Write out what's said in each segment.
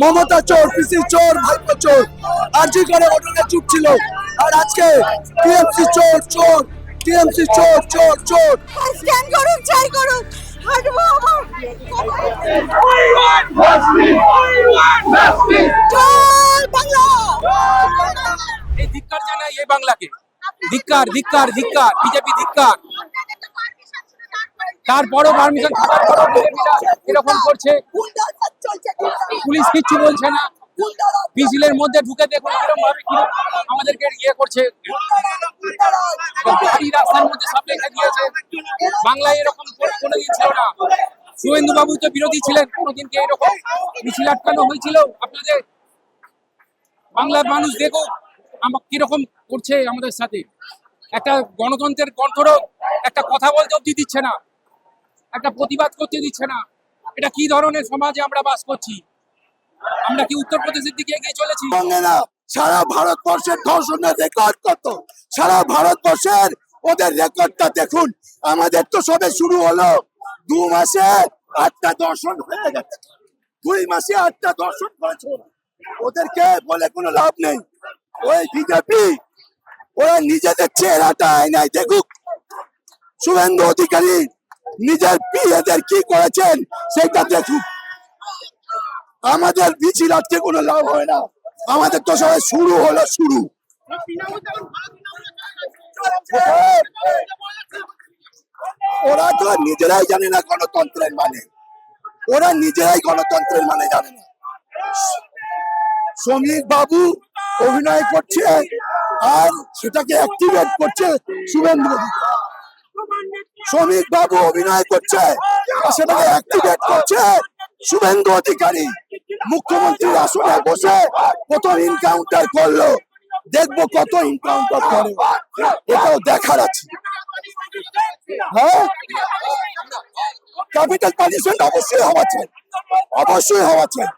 মমতা চোর, পিসি চোর, ভাইপো চোর। আরজি করে ঘটনা চুপ ছিল, আর আজকে টিএমসি চোর চোর, টিএমসি চোর চোর চোর। স্ক্যান করুন, চাই করুন, হাঁটবো আমার জয় বাংলা। এই ধিক্কার জানাই এই বাংলাকে, ধিক্কার ধিক্কার ধিক্কার, বিজেপি ধিক্কার। তারপরও পারমিশন থাকার পরও বিজেপিরা এরকম করছে, পুলিশ কিচ্ছু বলছে না। মিছিলের মধ্যে ঢুকে দেখুন কিরকম ভাবে আমাদেরকে করছে, গাড়ি রাস্তার মধ্যে সব রেখে দিয়েছে। বাংলায় এরকম কোনোদিন ছিল না। শুভেন্দু বাবু তো বিরোধী ছিলেন, কোনোদিনকে এরকম মিছিল আটকানো হয়েছিল আপনাদের? বাংলার মানুষ দেখুক কিরকম করছে আমাদের সাথে। একটা গণতন্ত্রের কণ্ঠরোধ, একটা কথা বলতে অব্দি দিচ্ছে না, একটা প্রতিবাদ করতে দিচ্ছে না। এটা কি ধরনের সমাজে আমরা বাস করছি? আমরা কি উত্তরপ্রদেশের দিকে এগিয়ে চলেছি? না, সারা ভারতবর্ষের ধর্ষণের রেকর্ড কত, সারা ভারতবর্ষের ওদের রেকর্ডটা দেখুন। আমাদের তো সবে শুরু হলো, 2 মাসে 8টা ধর্ষণ হয়ে গেছে, 2 মাসে 8টা ধর্ষণ করেছে। ওদেরকে বলে কোনো লাভ নেই। ওই বিজেপি ওরা নিজেদের চেহারাটা আয়নায় দেখুক। শুভেন্দু অধিকারী নিজের পিএদের কি করেছেন সেটা দেখুক। আমাদের মিছিল আজকে কোনো লাভ হয় না, আমাদের তো সবাই শুরু হলো শুরু। ওরা তো নিজেরাই জানে না গণতন্ত্রের মানে, ওরা নিজেরাই গণতন্ত্রের মানে জানে না। শ্রমিক বাবু অভিনয় করছে আর সেটাকে অ্যাক্টিভেট করছে শুভেন্দু অধিকারী। শ্রমিক বাবু অভিনয় করছে আর সেটাকে অ্যাক্টিভেট করছে শুভেন্দু অধিকারী। মুখ্যমন্ত্রীর আসনে বসে প্রথম ইনকাউন্টার করলো, দেখবো কত ইনকাউন্টার করে, এটাও দেখার আছে। হ্যাঁ, ক্যাপিটাল পানিশমেন্ট অবশ্যই হওয়া চাই, অবশ্যই হওয়া চাই,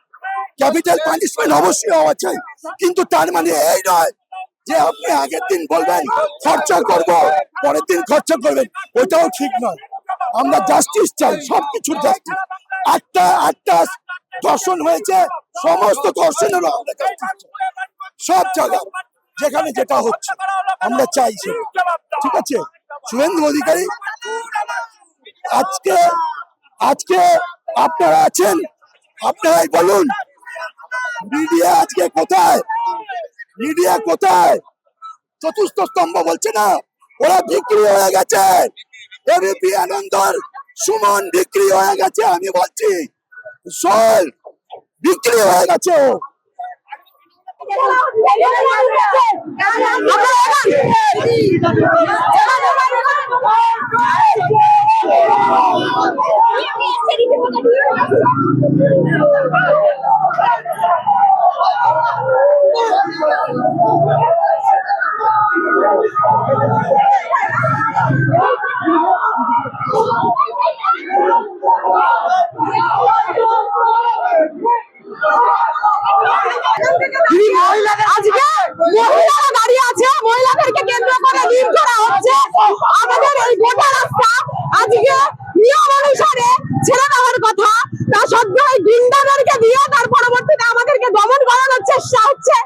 ক্যাপিটাল পানিশমেন্ট অবশ্যই হওয়া চাই। কিন্তু তার মানে এই নয় যে আপনি আগের দিন বলবেন খরচা করব, পরের দিন খরচা করবেন, ওটাও ঠিক নয়। আমরা জাস্টিস চাই, সবকিছুর জাস্টিস। 8টা ধর্ষণ হয়েছে, সমস্ত ধর্ষণেরও আমরা জাস্টিস চাই। সব জায়গায় যেখানে যেটা হচ্ছে আমরা চাইছি, ঠিক আছে? শুভেন্দু অধিকারী আজকে আজকে আপনারা আছেন, আপনারাই বলুন মিডিয়া আজকে কোথায়? মিডিয়া কোথায়? চতুর্থ স্তম্ভ বলছে না, ওরা বিক্রি হয়ে গেছে। এবিপি আনন্দর সুমন বিক্রি হয়ে গেছে, আমি বলছি সল বিক্রি হয়ে গেছে। আজকে মহিলারা দাঁড়িয়ে আছে, মহিলাদেরকে কেন্দ্র করে লিড করা হচ্ছে। আমাদের এই গোটা রাস্তা আজকে নিয়ম অনুসারে ছেড়ে দেওয়ার কথা, তা সত্ত্বেও এই গুন্ডাদেরকে দিয়ে তার পরবর্তীতে আমাদেরকে দমন করানোর চেষ্টা হচ্ছে।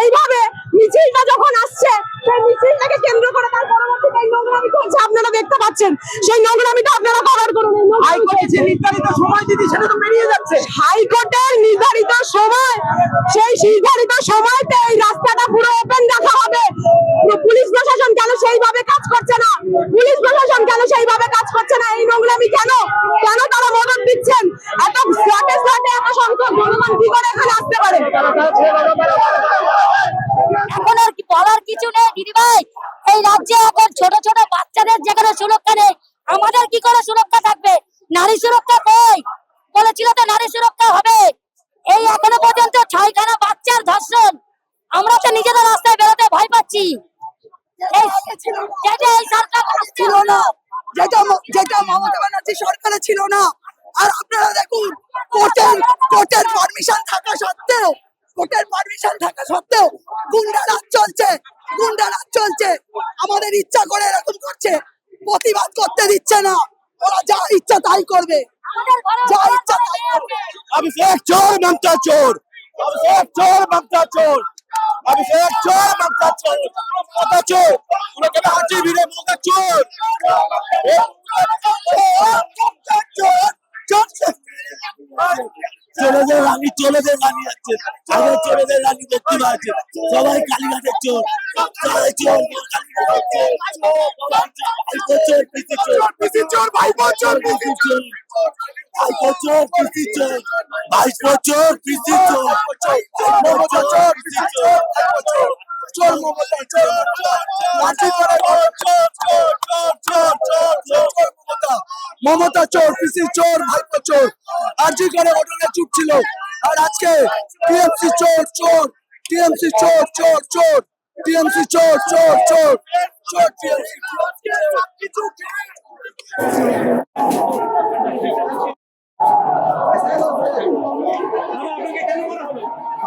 এইভাবে মিছিলটা যখন আসছে, সেই মিছিলটাকে কেন্দ্র করে তার পরবর্তীতে এই নোংরামি চলছে, আপনারা দেখতে পাচ্ছেন। সেই নোংরামিটা আপনারা কভার করুন। হাইকোর্টের যে নির্ধারিত সময় দিদি, সেটা তো পেরিয়ে যাচ্ছে। হাইকোর্টের নির্ধারিত সময়, সেই নির্ধারিত সময়তে এই রাস্তাটা পুরো ওপেন রাখা হবে। পুলিশ প্রশাসন কেন সেইভাবে কাজ করছে না? পুলিশ প্রশাসন কেন সেইভাবে কাজ করছে না? এই নোংরামি কেন কেন তারা মদত দিচ্ছেন? এত ফ্ল্যাটে ফ্ল্যাটে এত সংখ্যক জনগণ কি করে এখানে আসতে পারে? এখন আর কি বলার কিছু নেই দিদিভাই। এই রাজ্যে এখন ছোট ছোট বাচ্চাদের যেখানে সুরক্ষা নেই, আমাদের কি করে সুরক্ষা থাকবে? নারী সুরক্ষা কই? বলেছিল তো নারী সুরক্ষা হবে। এই এখনো পর্যন্ত 6খানা বাচ্চার ধর্ষণ। আমরা তো নিজেদের রাস্তায় বেরোতে ভয় পাচ্ছি। এই সরকার ছিল না, যেটা মমতা ব্যানার্জি সরকারে ছিল না। আর আপনারা দেখুন, কোর্টের পারমিশন থাকা সত্ত্বেও গুন্ডারাজ চলছে। আমাদের ইচ্ছা করে এরকম করছে, প্রতিবাদ করতে দিচ্ছে না। ওরা যা ইচ্ছা তাই করবে, যা ইচ্ছা তাই করবে। अब एक चोर बनता चोर, অভিষেক চোর মমতা চোর, অভিষেক চোর মমতা চোর, মমতা চোর, উনকে হাঁচি ভিড়ে মমতা চোর, চোরেদের রানী, চোরেদের রানী আছে, আগে চোরেদের রানী দেখতে পাচ্ছে, সবাই কালীঘাটের চোর, সবাই চোর, পিসি চোর, ভাইপো চোর, পিসি চোর, ভাইপো চোর, পিসি চোর, ভাইপো চোর, পিসি চোর, মমতা চোর, পিসি চোর, চোর মমতা চোর, লাঠি করে চোর, চোর, চোর, চোর, চোর, চোর, মমতা, মমতা চোর, পিসি চোর, ভাইপো চোর, আরজি করে ঘটনা চুপ ছিল, আর আজকে টিএমসি চোর, চোর, টিএমসি চোর, চোর, চোর, টিএমসি চোর, চোর, চোর, চোর, টিএমসি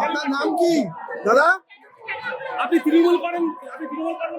আপনার নাম কি দাদা? আপনি তৃণমূল করেন, আপনি তৃণমূল করেন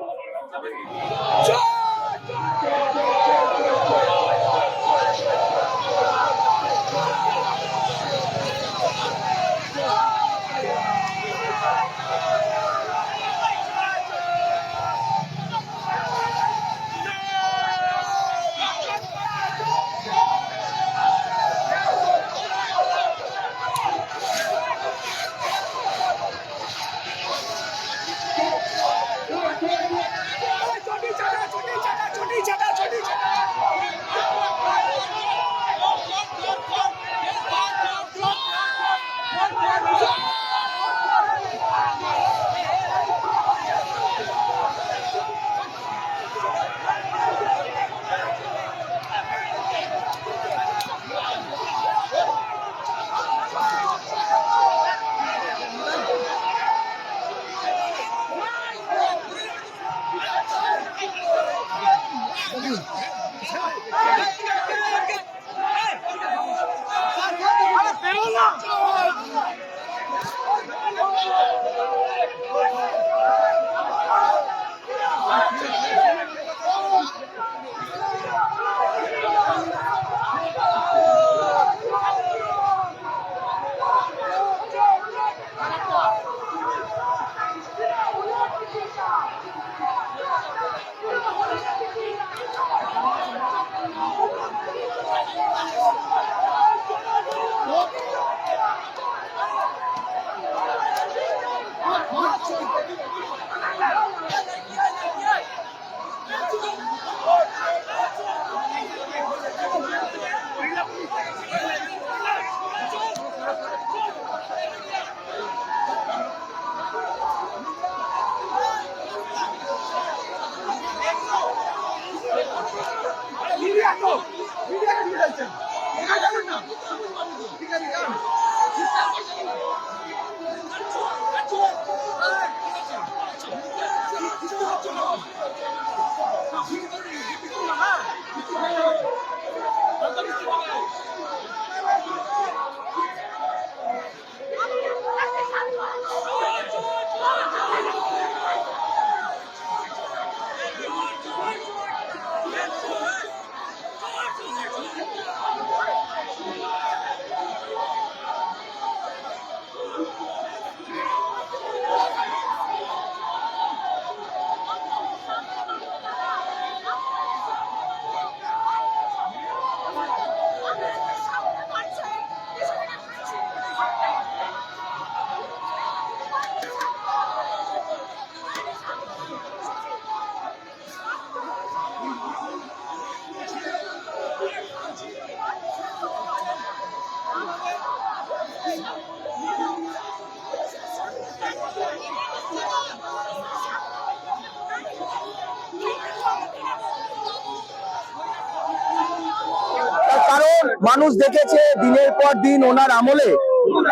কারণ মানুষ দেখেছে দিনের পর দিন ওনার আমলে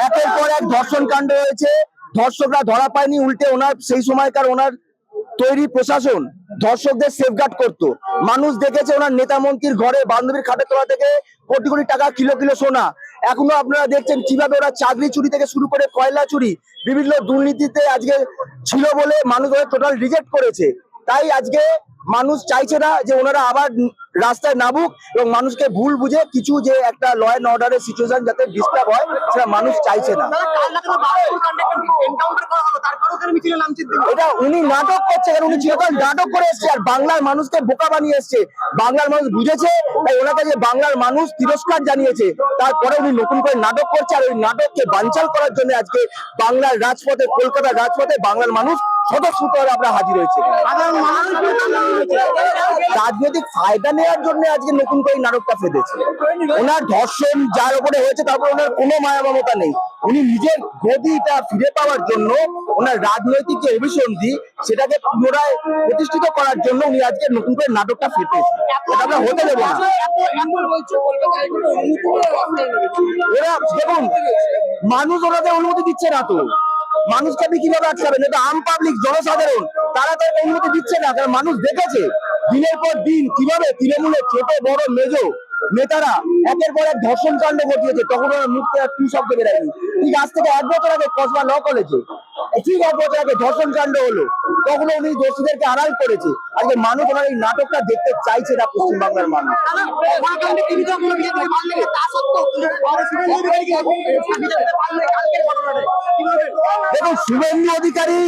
একের পর এক ধর্ষণ কাণ্ড হয়েছে, ধর্ষকরা ধরা পায়নি, উল্টে ওনার সেই সময়কার ওনার তৈরি প্রশাসন ধর্ষকদের সেফগার্ড করতো। মানুষ দেখেছে ওনার নেতা মন্ত্রীর ঘরে বান্ধবীর খাটের তলা থেকে কোটি কোটি টাকা, কিলো কিলো সোনা। এখনো আপনারা দেখছেন কিভাবে ওরা চাকরি চুরি থেকে শুরু করে কয়লা চুরি, বিভিন্ন দুর্নীতিতে আজকে ছিল বলে মানুষ ওরা টোটাল রিজেক্ট করেছে। তাই আজকে মানুষ চাইছে না যে ওনারা আবার রাস্তায় নামুক এবং মানুষকে ভুল বুঝে কিছু যে একটা ল অ্যান্ড অর্ডারের সিচুয়েশন যাতে ডিস্টার্ব হয় সেটা মানুষ চাইছে না। এটা উনি নাটক করছে, কারণ উনি চিরকাল নাটক করে এসছে আর বাংলার মানুষকে বোকা বানিয়ে এসছে। বাংলার মানুষ বুঝেছে, তাই ওনাকে যে বাংলার মানুষ তিরস্কার জানিয়েছে, তারপরে উনি নতুন করে নাটক করছে আর ওই নাটককে বানচাল করার জন্য আজকে বাংলার রাজপথে, কলকাতার রাজপথে বাংলার মানুষ স্বতঃস্ফূর্ত আমরা হাজির হয়েছে। রাজনৈতিক ফায়দা নেওয়ার জন্য আজকে নতুন করে এই নাটকটা ফেলেছে। ওনার ধর্ষণ যার উপরে হয়েছে তারপর ওনার কোনো মায়া মমতা নেই। উনি নিজের গদিটা ফিরে পাওয়ার জন্য, ওনার রাজনৈতিক যে অভিসন্ধি সেটাকে পুনরায় প্রতিষ্ঠিত করার জন্য উনি আজকে নতুন করে নাটকটা ফেটেছে। এটা আমরা হতে দেবো না। ওরা দেখুন, মানুষ ওনাদের অনুমতি দিচ্ছে না তো, মানুষকে আপনি কিভাবে আটকাবেন? এটা আম পাবলিক, জনসাধারণ, তারা তাদের অনুমতি দিচ্ছে না। কারণ মানুষ দেখেছে দিনের পর দিন কিভাবে তৃণমূলের ছোট বড় মেজো নেতারা একের পর এক ধর্ষণ কাণ্ড ঘটিয়েছে, তখন ওরা মুখ থেকে টু শব্দ বেরায়নি। ঠিক আজ থেকে 1 বছর আগে কসবা ল কলেজে ঠিক 1 বছর আগে ধর্ষণ কাণ্ড হলো, তখন উনি দোষীদেরকে আড়াল করেছে। আজকে মানুষ ওনার এই নাটকটা দেখতে চাইছে না, পশ্চিমবাংলার মানুষ। দেখুন, শুভেন্দু অধিকারী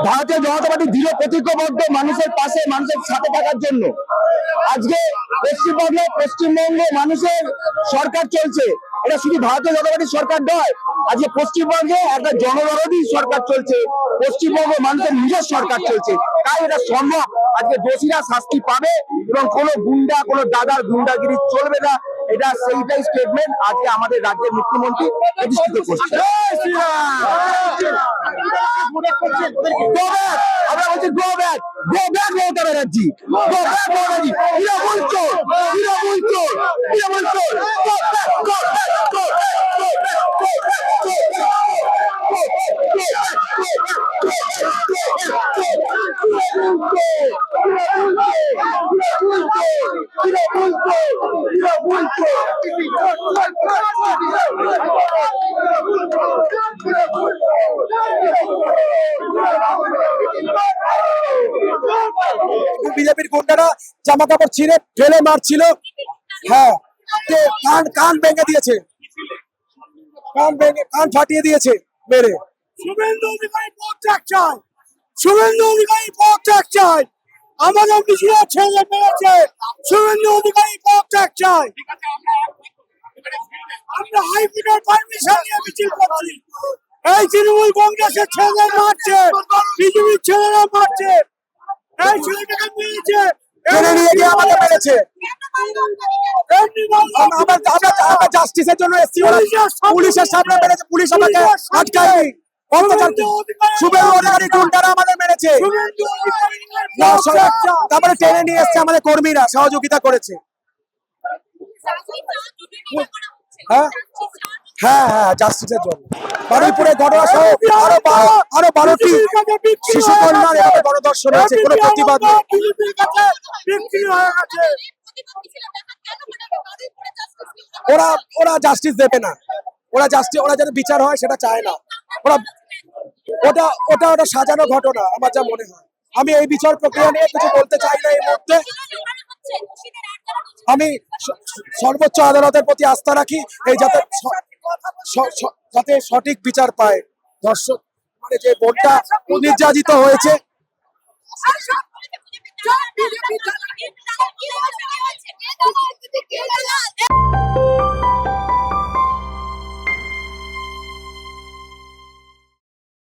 ভারতীয় জনতা পার্টি দৃঢ় প্রতিজ্ঞাবদ্ধ মানুষের পাশে, মানুষের সাথে থাকার জন্য। আজকে পশ্চিমবঙ্গে মানুষের সরকার চলছে, এটা শুধু ভারতীয় জনতা পার্টির সরকার নয়, আজকে পশ্চিমবঙ্গে একটা জনদরদী সরকার চলছে, পশ্চিমবঙ্গ মানুষের নিজের সরকার চলছে। তাই এটা সম্ভব, আজকে দোষীরা শাস্তি পাবে এবং কোনো গুন্ডা, কোনো দাদার গুন্ডাগিরি চলবে না। এটা সেইটাই স্টেটমেন্ট আজকে আমাদের রাজ্যের মুখ্যমন্ত্রী প্রতিষ্ঠিত করছে। আমরা বলছি go back, go back Mamata Banerjee, go back Mamataji, Trinamool চোর, তৃণমূল চোর, তৃণমূল চোর, go back, go back, go back, go back, go বিজেপির গুন্ডারা জামা কাপড় ছিঁড়ে ফেলে মারছিল। হ্যাঁ, কান ভেঙে দিয়েছে, কান ফাটিয়ে দিয়েছে মেরে। শুভেন্দু অধিকারী পদত্যাগ চাই, শুভেন্দু অধিকারী পদত্যাগ চাই। আমাদের মিছিলে ছেলে মেরেছে, শুভেন্দু অধিকারী পদত্যাগ চাই। আমরা হাইকোর্টের পারমিশন নিয়ে মিছিল করছি। এই তৃণমূল কংগ্রেসের ছেলেরা মারছে, বিজেপির ছেলেরা মারছে, এই ছেলেটাকে মেরেছে, টেনে নিয়ে গিয়ে আমাদের মেরেছে। আমরা জাস্টিসের জন্য এসেছি, পুলিশের সামনে মেরেছে, পুলিশ আমাকে আটকায়নি। শুভেন্দু অধিকারী গুন্ডারা আমাদের মেরেছে, তারপরে টেনে নিয়ে এসছে আমাদের কর্মীরা, সহযোগিতা করেছে। হ্যাঁ হ্যাঁ হ্যাঁ, জাস্টিসের জন্য। বারুইপুরে ঘটনা সহ আরো 12টি শিশু কন্যার এভাবে গণধর্ষণ হয়েছে, কোনো প্রতিবাদ নেই। ওরা জাস্টিস দেবে না, ওরা যাতে বিচার হয় সেটা চায় না। ওটা সাজানো ঘটনা আমার যা মনে হয়। আমি এই বিচার প্রক্রিয়া নিয়ে কিছু বলতে চাই না এই মুহূর্তে। আমি সর্বোচ্চ আদালতের প্রতি আস্থা রাখি, এই যাতে সঠিক বিচার পায়। দর্শক মানে যে বোনটা নির্যাতিত হয়েছে,